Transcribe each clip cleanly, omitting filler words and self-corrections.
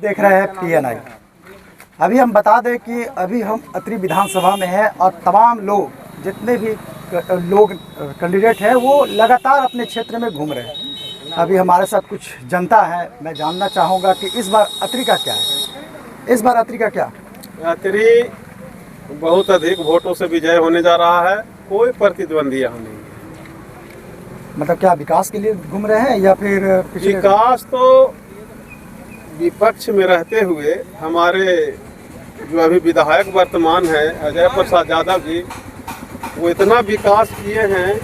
देख रहे हैं PNI। अभी हम बता दें कि अभी हम अत्रि विधानसभा में हैं और तमाम लोग जितने भी लोग कैंडिडेट हैं वो लगातार अपने क्षेत्र में घूम रहे हैं। अभी हमारे साथ कुछ जनता है, मैं जानना चाहूँगा कि इस बार अत्रि का क्या है। इस बार अत्रि का क्या? अत्रि बहुत अधिक वोटों से विजय होने जा रहा है, कोई प्रतिद्वंदी यहाँ नहीं है। मतलब क्या विकास के लिए घूम रहे हैं या फिर विकास तो विपक्ष में रहते हुए हमारे जो अभी विधायक वर्तमान है अजय प्रसाद यादव जी, वो इतना विकास किए हैं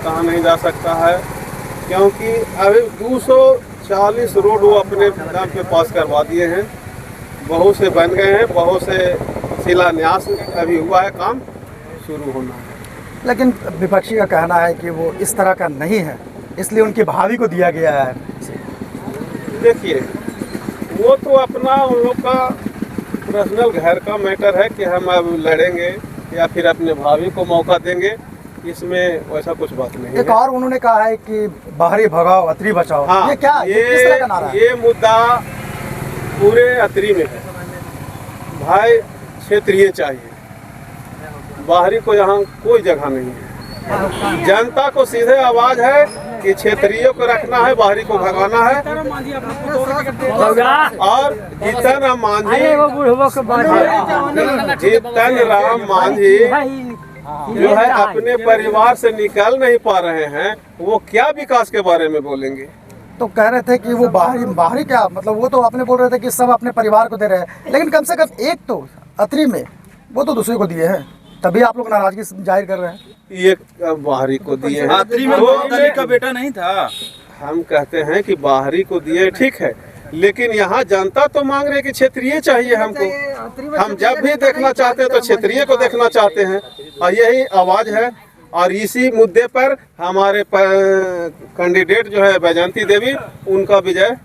कहा नहीं जा सकता है, क्योंकि अभी 240 रोड वो अपने नाम पे पास करवा दिए हैं, बहुत से बन गए हैं, बहुत से शिलान्यास अभी हुआ है, काम शुरू होना है। लेकिन विपक्षी का कहना है कि वो इस तरह का नहीं है, इसलिए उनकी भाभी को दिया गया है। देखिए, वो तो अपना उन लोग का पर्सनल घर का मैटर है कि हम अब लड़ेंगे या फिर अपने भाभी को मौका देंगे, इसमें वैसा कुछ बात नहीं है। एक और उन्होंने कहा है कि बाहरी भगाओ अत्रि बचाओ। हाँ, ये क्या ये किस तरह का नारा है? ये मुद्दा पूरे अत्रि में है भाई, क्षेत्रीय चाहिए, बाहरी को यहाँ कोई जगह नहीं है। जनता को सीधे आवाज है कि क्षेत्रीय को रखना है, बाहरी को भगाना है। और जीतन राम मांझी जो है अपने परिवार से निकल नहीं पा रहे हैं, वो क्या विकास के बारे में बोलेंगे? तो कह रहे थे कि वो बाहरी क्या मतलब, वो तो अपने बोल रहे थे कि सब अपने परिवार को दे रहे हैं, लेकिन कम से कम एक तो अत्रि में वो तो दूसरे को दिए हैं, तभी आप लोग नाराजगी जाहिर कर रहे हैं। ये बाहरी को दिए हैं, अत्रि में अली का बेटा नहीं था। हम कहते हैं कि बाहरी को दिए, ठीक है, लेकिन यहाँ जनता तो मांग रहे कि क्षेत्रीय चाहिए हमको। हम जब भी देखना चाहते हैं तो क्षेत्रीय को देखना चाहते हैं, और यही आवाज है। और इसी मुद्दे पर हमारे कैंडिडेट जो है बैजयंती देवी, उनका विजय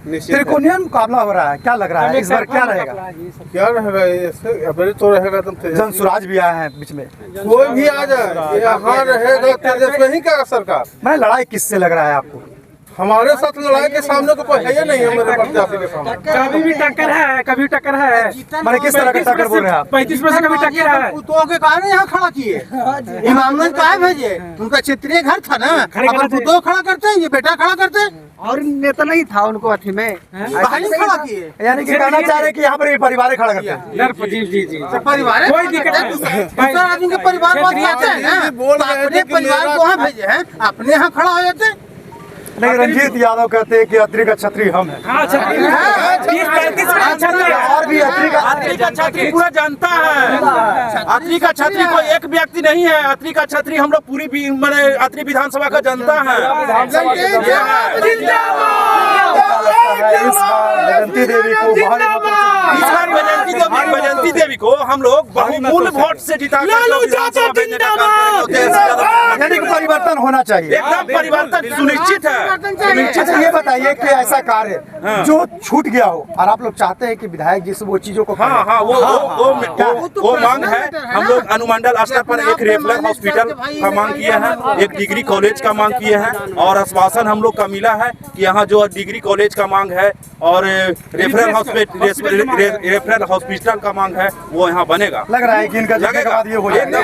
निश्चित। त्रिकोणीय मुकाबला हो रहा है, क्या लग रहा है इस बार क्या रहेगा? क्या रहेगा? अभी तो रहेगा जनसुराज भी आया है बीच में, कोई भी आ जाए, यहाँ रहेगा तेजस्वी का सरकार। मैं लड़ाई किससे लग रहा है आपको? हमारे साथ लड़ाई के सामने तो कोई है ही नहीं, हमारे प्रत्याशी के सामने कभी भी टक्कर है, कभी टक्कर है। मैंने किस तरह का टक्कर बोल रहे हैं आप? 35 में से कभी टक्कर है। पुतों के कहा यहाँ खड़ा किए, इमामगंज कहा भेजे, उनका क्षेत्रीय घर था ना, अपन पुतों खड़ा करते हैं, ये बेटा खड़ा करते हैं, और नेता नहीं था उनको अथी में खड़ा किए। यानी कि कहना चाह रहे हैं कि यहाँ पर ये परिवार खड़ा करते हैं। जी परिवार कोई दिक्कत नहीं, दूसरा आदमी के परिवार बात करते हैं ना, अपने परिवार को वहाँ भेजे हैं, अपने यहाँ खड़ा हो जाते हैं। लेकिन रंजीत यादव कहते हैं कि अत्रि का छतरी हम हैं। और भी अत्रि का छतरी पूरा जानता है। अत्रि का छतरी कोई एक व्यक्ति नहीं है, अत्रि का छतरी हम लोग पूरी अत्रि विधानसभा का जनता है। बैजयंती देवी को हम लोग बहुमूल्य वोट से जिता, यानी कि परिवर्तन होना चाहिए, एकदम परिवर्तन सुनिश्चित है। अच्छा ये बताइए कि ऐसा कार्य जो छूट गया हो और आप लोग चाहते हैं कि विधायक जी से वो चीजों को हाँ वो मांग है। हम लोग अनुमंडल स्तर पर एक रेफरल हॉस्पिटल का मांग किए हैं, एक डिग्री कॉलेज का मांग किए हैं, और आश्वासन हम लोग का मिला है कि यहाँ जो डिग्री कॉलेज का मांग है और रेफरल हॉस्पिटल का मांग है वो यहाँ बनेगा। लग रहा है कि इनका जगह के बाद ये हो जाएगा।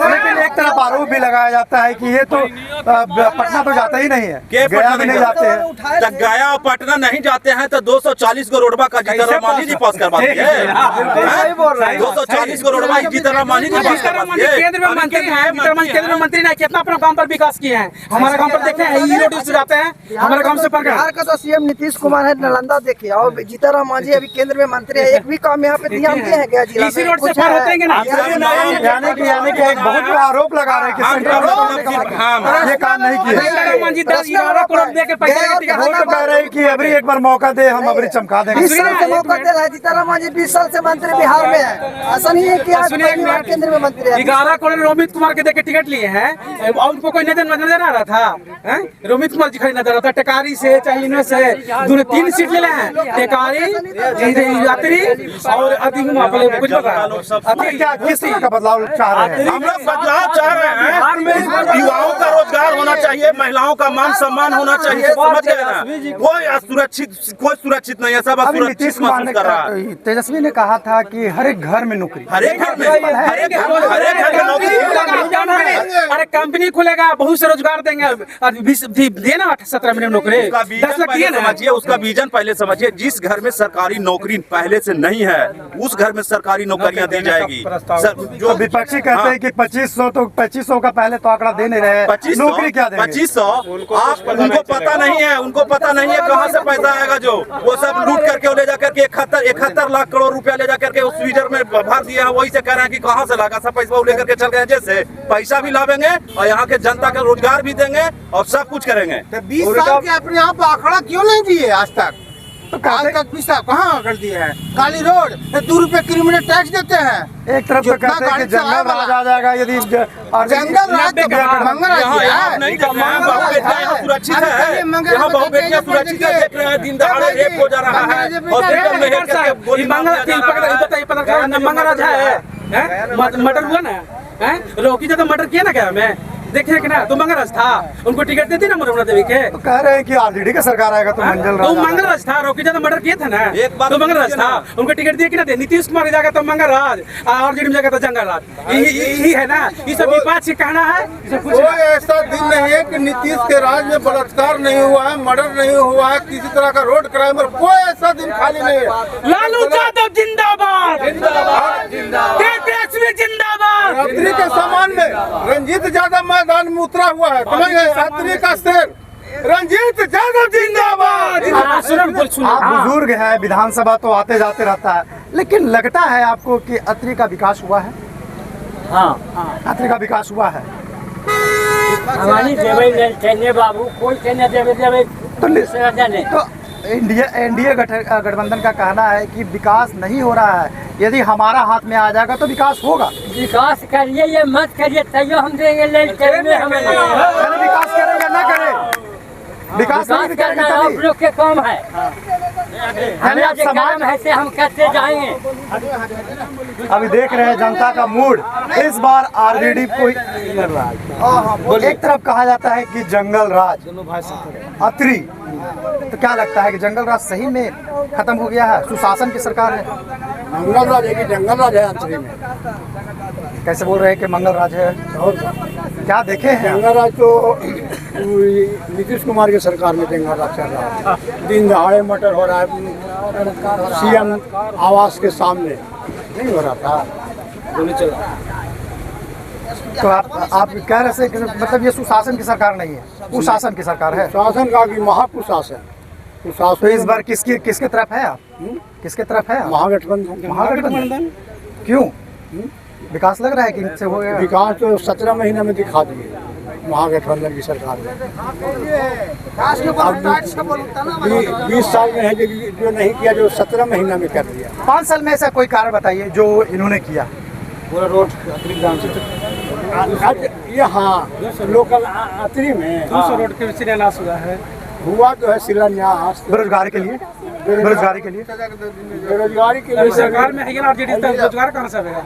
लेकिन एक तरफ आरोप भी लगाया जाता है कि ये तो पटना तो जाता ही नहीं है, गया भी नहीं जाते हैं। गया और पटना नहीं जाते हैं तो 240 को रोडवा का जीतनराम मांझी जी पास करवा दिए। 240 को रोडवा जीतनराम मांझी जी पास करवा दिए। केंद्र में मंत्री है, केंद्र में मंत्री ने कितना अपना गांव पर विकास किए हैं। हमारा गांव पर देखते हैं, ई रोड से जाते हैं, हमारे गांव से पर बिहार का तो सीएम नीतीश कुमार है, नालंदा देखिए, और जीतनराम मांझी अभी केंद्र में मंत्री है, एक भी काम यहाँ पे ध्यान दिए हैं क्या जिला में? इसी रोड से पार होते हैं ना। यानी कि एक बहुत बड़ा आरोप लगा रहे हैं कि सेंट्रल ये काम नहीं किया। वो तो कह रहे हैं कि अभी एक बार मौका दे, हम अभी चमका देंगे। 20 साल से मौका दे रहा है जीतनराम मांझी, 20 साल से मंत्री बिहार में है, ऐसा नहीं है कि आज पहली बार केंद्र में मंत्री है। 11 करोड़ रोमित कुमार के देके टिकट लिए हैं और उनको कोई नजर आ रहा था। रोमित कुमार जी खड़ी नजर आता, टेकारी से चाहे इनमें से दोनों 3 सीट ले रहे हैं, टेकारी यात्री और कुछ क्या किस तरह का बदलाव चाह रहे हैं? हम लोग बदलाव चाह कह रहे हैं युवाओं का रोजगार होना चाहिए, महिलाओं का मान सम्मान होना चाहिए, समझ गए ना? कोई सुरक्षित नहीं है, सब अभी नीतीश असुरक्षित कुमार महसूस कर रहा है। तेजस्वी ने कहा था कि हर एक घर में नौकरी, हर एक घर में नौकरी। अरे कंपनी खुलेगा, बहुत से रोजगार देंगे, देना 17 मिलियन नौकरी, 10 लाख दिए ना। समझिए उसका विजन पहले समझिए। जिस घर में सरकारी नौकरी पहले से नहीं है उस घर में सरकारी नौकरियां दी जाएगी। जो विपक्षी कहते हैं कि 2500 तो 2500 का पहले तो आंकड़ा दे नहीं रहे, 2500 नौकरी क्या देंगे? 2500 आप उनको पता नहीं है, उनको पता नहीं है कहाँ से पैसा आएगा। जो वो सब लूट करके ले जा करके 71 लाख करोड़ रुपया ले जा करके उस स्वीटर में भर दिया है। वही से कह रहे हैं कि कहाँ से लागा, सब पैसा लेकर के चल गए। जैसे पैसा भी लावेंगे और यहाँ के जनता का रोजगार भी देंगे और सब कुछ करेंगे। 20 साल के अपने आप आंकड़ा क्यों नहीं दिए आज तक? आज तक पैसा कहाँ कर दिए हैं? काली रोड 2 रुपए किलोमीटर टैक्स देते हैं। एक तरफ तो कहते हैं कि जंगल राज आ जाएगा यदि जंगल राज तो मंगल राज यहाँ नहीं देख रहे हैं, बहु बेटियां यहाँ सुरक्षित है, यहाँ बहु बेटियां सुरक्षित है। देख रहे हैं दिन दहाड़े रेप हो जा रहा है, हॉस्पिटल में हेल्थ करके गोली मार दिया जा रहा है। मर्डर हुआ ना, रोकी जो तो मर्डर किया ना क्या मैं देखे कि ना, तो मंगलराज था, उनको टिकट देती ना मुरमुरा देवी के। तो कह रहे हैं कि आरजेडी का सरकार आएगा तो मंगलराज था, रोकी जो तो मर्डर किया था ना, तो मंगलराज था, उनको टिकट दिए कि ना दे। नीतीश कुमार जाएगा तो मंगलराज, आरजेडी में जाएगा तो जंगलराज। यही है ना, ये सब विपक्ष से कहना है। कोई ऐसा दिन नहीं है कि नीतीश के राज में बलात्कार नहीं हुआ है, मर्डर नहीं हुआ है, किसी तरह का रोड क्राइम, और कोई ऐसा दिन खाली नहीं है। लालू यादव जिंदाबाद, तेजस्वी जिंदाबाद। छात्री के सम्मान में रंजीत यादव मैदान में उतरा हुआ है, समझ गए? छात्री का शेर रंजीत यादव जिंदाबाद। आप बुजुर्ग हैं, विधानसभा तो आते जाते रहता है, लेकिन लगता है आपको कि अत्रि का विकास हुआ है? हाँ, अत्रि का विकास हुआ है हमारी देवे बाबू कोई कहने देवे तो एनडीए गठबंधन का कहना है कि विकास नहीं हो रहा है, यदि हमारा हाथ में आ जाएगा तो विकास होगा। विकास करिए ये मत करिए, तैयो हम देंगे, विकास करेंगे ना करें, विकास नहीं करना आप लोग के काम है, हमारा जो काम है से हम करते जाएंगे। अभी देख रहे हैं जनता का मूड इस बार आरजेडी को एक तरफ कहा जाता है कि जंगल राज अत्रि, तो क्या लगता है कि जंगल राज सही में खत्म हो गया है? सुशासन की सरकार है, मंगल राज है कि जंगल राज है? अत्रि में कैसे बोल रहे हैं कि मंगल राज है? और क्या देखे हैं? जंगल राज तो नीतीश कुमार की सरकार में जंगल राज चल रहा है। दिन दहाड़े मर्डर हो रहा है, सीएम आवास के सामने नहीं हो रहा था, गोली चल रहा है। तो आप कह रहे हैं कि मतलब ये सुशासन की सरकार नहीं है, कुशासन की सरकार है? शासन का कि महाकुशासन। तो इस बार किसके तरफ है आप? किसके तरफ है आप? महागठबंधन। क्यों? विकास लग रहा है कि इनसे हो गया? विकास तो 17 महीने में दिखा दिए महागठबंधन की सरकार ने। 20 साल में है जो नहीं किया, जो 17 महीना में कर दिया। 5 साल में ऐसा कोई कारण बताइए जो इन्होंने किया? पूरा रोड यहाँ लोकल अत्रि में 200 रोड के शिलान्यास हुआ है, हुआ तो है शिलान्यास। बेरोजगारी के लिए, बेरोजगारी के लिए, बेरोजगारी के लिए सरकार में है ना आरजेडी, रोजगार कहाँ से आएगा?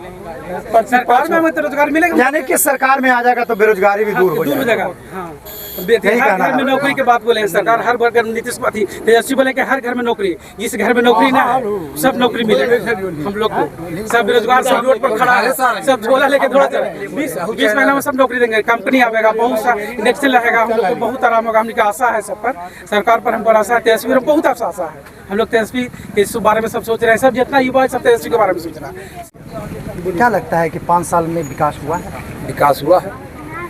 सरकार में हमें तो रोजगार मिलेगा, यानी कि सरकार में आ जाएगा तो बेरोजगारी भी दूर हो जाएगा। हाँ, हर घर में नौकरी की बात बोले सरकार, हर घर में नीतीश तेजस्वी बोले कि हर घर में नौकरी, जिस घर में नौकरी ना है सब नौकरी मिलेगा हम लोग को। सब बेरोजगार, सब रोड पर खड़ा है, सब झोला लेके थोड़ा 20 महीना में सब नौकरी देंगे, कंपनी आएगा, बहुत सा इंडस्ट्री रहेगा, हम लोग को बहुत आराम होगा। हम लोग आशा है सब पर, सरकार पर हम पर आशा है, तेजस्वी पर बहुत आशा है। हम लोग तेजस्वी के इस बारे में सब सोच रहे हैं, सब जितना युवा है सब तेजस्वी के बारे में सोच रहा है। क्या लगता है कि 5 साल में विकास हुआ है? विकास हुआ है।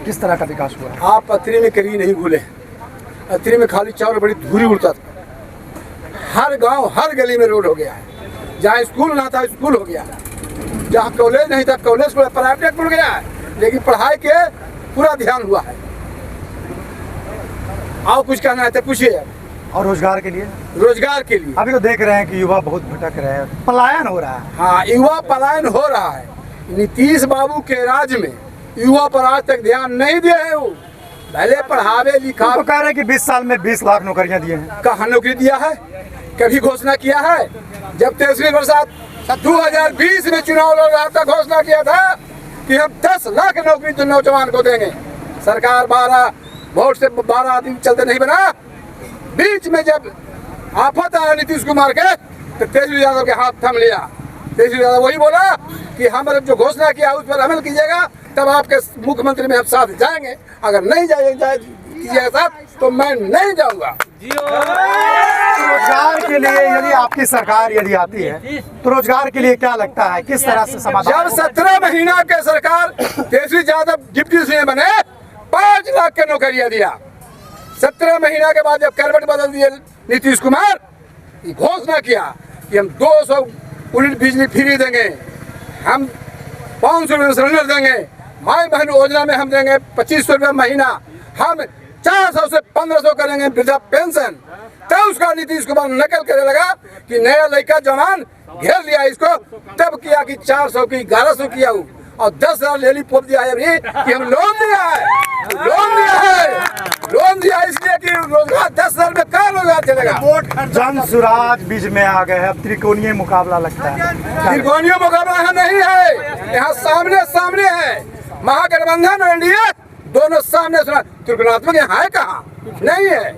किस तरह का विकास हुआ है? आप अत्रि में कहीं नहीं घूले, अत्रि में खाली चावल बड़ी धूरी उड़ता था। हर गांव हर गली में रोड हो गया है, जहाँ स्कूल ना था स्कूल हो गया है, जहाँ कॉलेज नहीं था कॉलेज खुला, प्राइवेट खुल गया है, लेकिन पढ़ाई के पूरा ध्यान हुआ है। आओ कुछ कहना है तो पूछिए। और रोजगार के लिए? रोजगार के लिए अभी तो देख रहे हैं कि युवा बहुत भटक रहे हैं, पलायन हो रहा है। हाँ, युवा पलायन हो रहा है। नीतीश बाबू के राज में युवा पर आज तक ध्यान नहीं दिए है। वो पहले पढ़ावे लिखा, तो कह रहे हैं कि 20 साल में 20 लाख नौकरियां दिए हैं। कहाँ नौकरी दिया है? कभी घोषणा किया है? जब तेजस्वी प्रसाद 2020 में चुनाव लड़ रहा था घोषणा किया था कि हम 10 लाख नौकरी तो नौजवान को देंगे। सरकार 12 वोट से 12 आदमी चलते नहीं बना। बीच में जब आफत आया नीतीश कुमार के तो तेजस्वी यादव के हाथ थम लिया। तेजस्वी यादव वही बोला कि हमने जो घोषणा किया उस पर अमल कीजिएगा, तब आपके मुख्यमंत्री में हम साथ जाएंगे। अगर नहीं कीजिएगा साथ तो मैं नहीं जाऊंगा। रोजगार के लिए यदि आपकी सरकार यदि आती है तो रोजगार के लिए क्या लगता है, किस तरह से समाधान? जब 17 महीना के सरकार तेजस्वी यादव डिप्टी सीएम बने 5 लाख के नौकरियां दिया। 17 महीना के बाद जब करवट बदल दिए नीतीश कुमार, घोषणा किया कि हम 200 यूनिट बिजली फ्री देंगे, हम 500 रुपये सिलेंडर देंगे, माई बहन योजना में हम देंगे 2500 रुपये महीना, हम 400 से 1500 करेंगे वृद्धा पेंशन। तब उसका नीतीश कुमार नकल करने लगा कि नया लड़का जवान घेर लिया इसको, तब किया कि 400 की 1100 किया हूँ और 10,000 लेली पोप दिया है अभी कि हम लोन दिया है, लोन दिया इसलिए कि रोजगार 10,000 में कहाँ रोजगार चलेगा। जन सुराज बीच में आ गए हैं, अब त्रिकोणीय मुकाबला लगता है। त्रिकोणीय मुकाबला यहाँ नहीं है, यहाँ सामने सामने है। महागठबंधन और एनडीए दोनों सामने सुना, त्रिकोणात्मक यहाँ है कहाँ? नहीं है।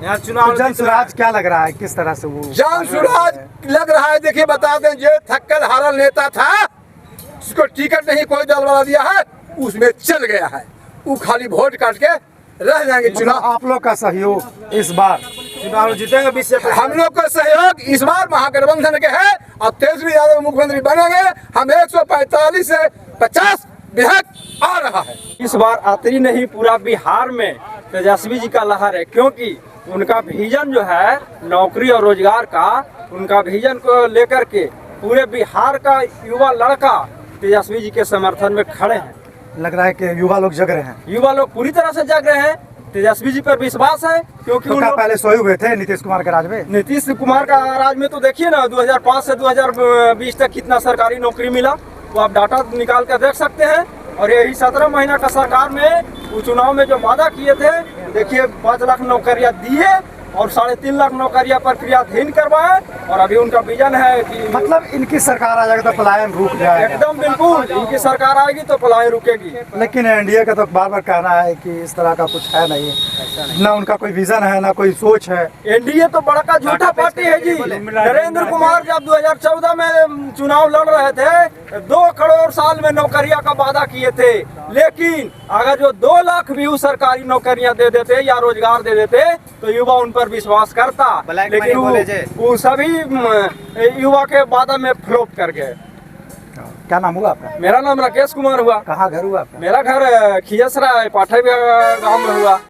यहाँ चुनाव जन सुराज क्या लग रहा है, किस तरह से वो जन सुराज लग रहा है? देखिए बता दें, जो थक्कल हारल नेता था जिसको टिकट नहीं कोई दल वाला दिया है उसमें चल गया है, वो खाली वोट काट के रह जाएंगे। चुनाव आप लोग का सहयोग इस बार चुनाव जीतेंगे 20 से हम लोग का सहयोग इस बार महागठबंधन के है और तेजस्वी यादव मुख्यमंत्री बनेंगे। हम 145 से 50 विधायक आ रहा है। इस बार अतरी नहीं पूरा बिहार में तेजस्वी जी का लहर है, क्योंकि उनका विजन जो है नौकरी और रोजगार का, उनका विजन को लेकर के पूरे बिहार का युवा लड़का तेजस्वी जी के समर्थन में खड़े हैं। लग रहा है कि युवा लोग जग रहे हैं। युवा लोग पूरी तरह से जग रहे हैं, तेजस्वी जी पर विश्वास है, क्योंकि तो क्या पहले सोए हुए थे नीतीश कुमार के राज में? नीतीश कुमार का राज में तो देखिए ना 2005 से 2020 तक कितना सरकारी नौकरी मिला, वो आप डाटा निकाल कर देख सकते हैं। और यही 17 महीना का सरकार में वो चुनाव में जो वादा किए थे, देखिए 5 लाख नौकरियां दिए और 3.5 लाख नौकरियां प्रक्रियाधीन करवाए। और अभी उनका विजन है कि मतलब इनकी सरकार आ जाएगी तो पलायन रुक जाएगा। एकदम बिल्कुल, इनकी सरकार आएगी तो पलायन रुकेगी। लेकिन एनडीए का तो बार बार कहना है कि इस तरह का कुछ है नहीं, ना उनका कोई विजन है ना कोई सोच है। एनडीए तो बड़ा झूठा पार्टी है जी। नरेंद्र कुमार जब 2014 में चुनाव लड़ रहे थे 2 करोड़ साल में नौकरियां का वादा किए थे, लेकिन अगर जो 2 लाख भी सरकारी नौकरियां दे देते या रोजगार दे देते तो युवा उन पर विश्वास करता, लेकिन वो सभी युवा के वादा में फ्लॉप कर गए। क्या नाम हुआ आपका? मेरा नाम राकेश कुमार हुआ। कहाँ घर हुआ आपका? मेरा घर खिजसरा पाठा गाँव में हुआ।